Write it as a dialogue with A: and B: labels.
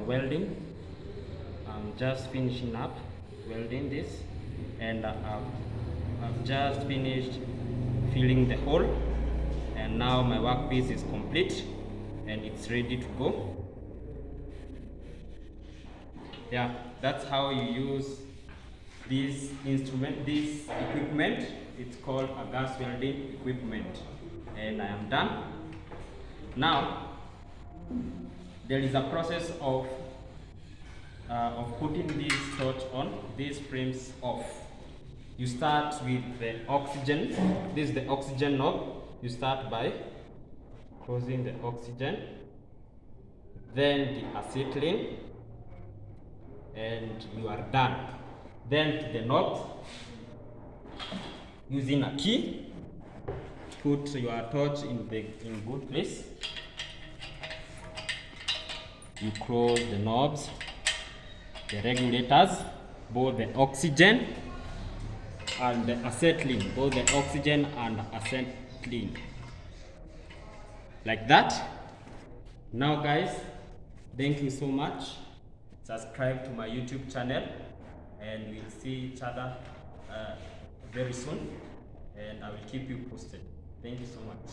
A: on welding. I'm just finishing up welding this, and I've just finished filling the hole, and now my workpiece is complete and it's ready to go. Yeah, that's how you use this instrument, this equipment. It's called a gas welding equipment, and I am done. Now there is a process of putting this torch on, these frames off. You start with the oxygen. This is the oxygen knob. You start by closing the oxygen, then the acetylene, and you are done. Then to the knobs, using a key, put your torch in good place. You close the knobs, the regulators, both the oxygen and the acetylene, both the oxygen and acetylene, like that. Now guys, thank you so much. Subscribe to my YouTube channel, and we'll see each other very soon, and I will keep you posted. Thank you so much.